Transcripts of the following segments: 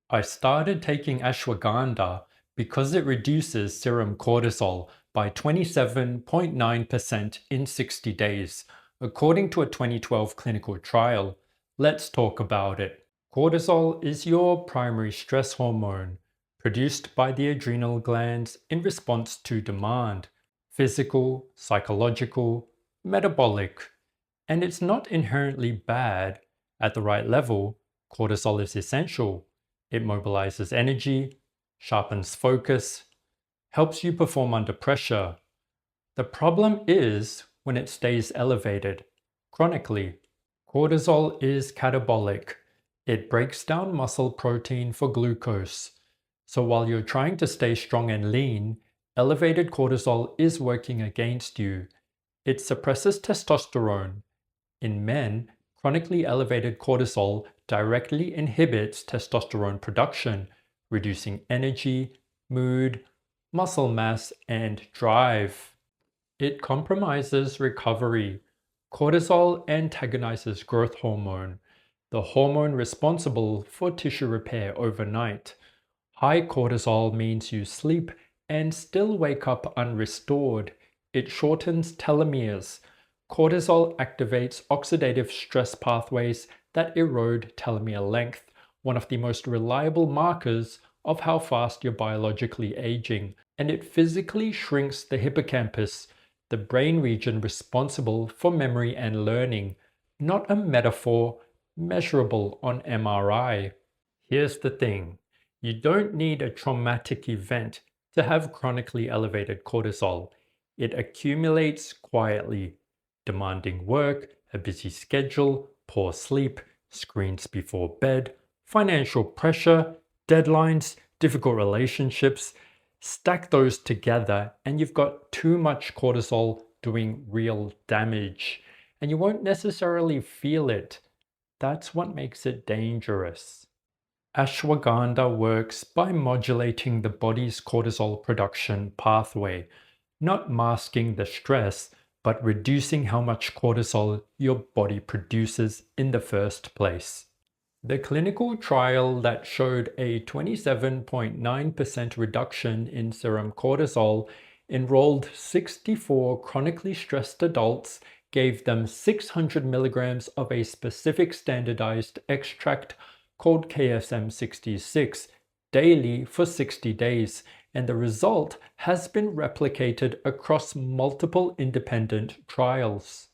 I started taking ashwagandha because it reduces serum cortisol by 27.9% in 60 days, according to a 2012 clinical trial. Let's talk about it. Cortisol is your primary stress hormone, produced by the adrenal glands in response to demand, physical, psychological, metabolic, and it's not inherently bad. At the right level, cortisol is essential. It mobilizes energy, sharpens focus, helps you perform under pressure. The problem is when it stays elevated chronically. Cortisol is catabolic. It breaks down muscle protein for glucose. So while you're trying to stay strong and lean, elevated cortisol is working against you. It suppresses testosterone. In men, chronically elevated cortisol directly inhibits testosterone production, reducing energy, mood, muscle mass, and drive. It compromises recovery. Cortisol antagonizes growth hormone, the hormone responsible for tissue repair overnight. High cortisol means you sleep and still wake up unrestored. It shortens telomeres. Cortisol activates oxidative stress pathways that erode telomere length, one of the most reliable markers of how fast you're biologically aging. And it physically shrinks the hippocampus, the brain region responsible for memory and learning, not a metaphor measurable on MRI. Here's the thing. You don't need a traumatic event to have chronically elevated cortisol. It accumulates quietly. Demanding work, a busy schedule, poor sleep, screens before bed, financial pressure, deadlines, difficult relationships. Stack those together and you've got too much cortisol doing real damage. And you won't necessarily feel it. That's what makes it dangerous. Ashwagandha works by modulating the body's cortisol production pathway, not masking the stress, but reducing how much cortisol your body produces in the first place. The clinical trial that showed a 27.9% reduction in serum cortisol enrolled 64 chronically stressed adults, gave them 600 milligrams of a specific standardized extract called KSM-66 daily for 60 days, and the result has been replicated across multiple independent trials.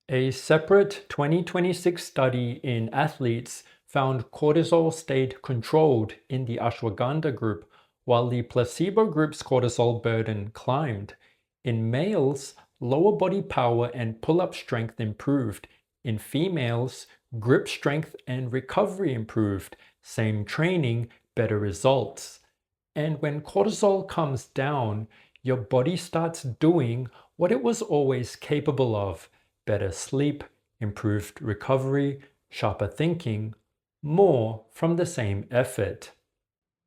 A separate 2026 study in athletes found cortisol stayed controlled in the ashwagandha group, while the placebo group's cortisol burden climbed. In males, lower body power and pull-up strength improved. In females, grip strength and recovery improved. Same training, better results. And when cortisol comes down, your body starts doing what it was always capable of: better sleep, improved recovery, sharper thinking, more from the same effort.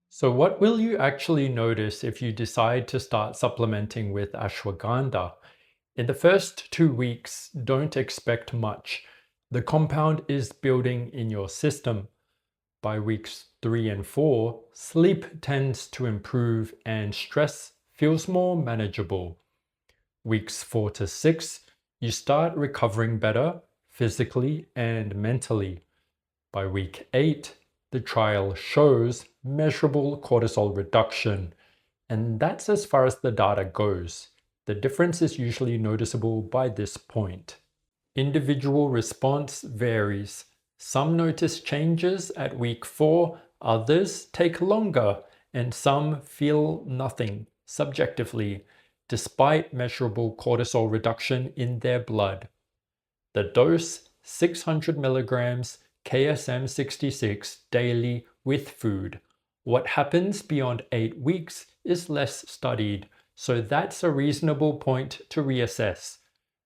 So what will you actually notice if you decide to start supplementing with ashwagandha? In the first 2 weeks, don't expect much. The compound is building in your system. By weeks 3 and 4, sleep tends to improve and stress feels more manageable. Weeks 4 to 6, you start recovering better physically and mentally. By week 8, the trial shows measurable cortisol reduction, and that's as far as the data goes. The difference is usually noticeable by this point. Individual response varies. Some notice changes at week 4, others take longer, and some feel nothing subjectively, despite measurable cortisol reduction in their blood. The dose, 600 milligrams KSM-66 daily with food. What happens beyond 8 weeks is less studied, so that's a reasonable point to reassess.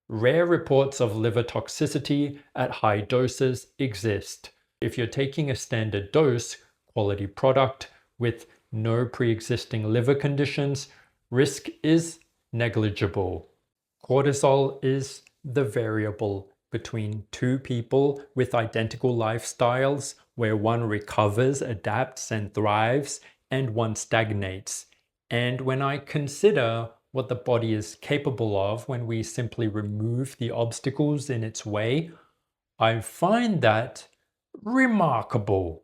Rare reports of liver toxicity at high doses exist. If you're taking a standard dose, quality product, with no pre-existing liver conditions, risk is negligible. Cortisol is the variable between two people with identical lifestyles where one recovers, adapts, and thrives, and one stagnates. And when I consider what the body is capable of when we simply remove the obstacles in its way, I find that remarkable.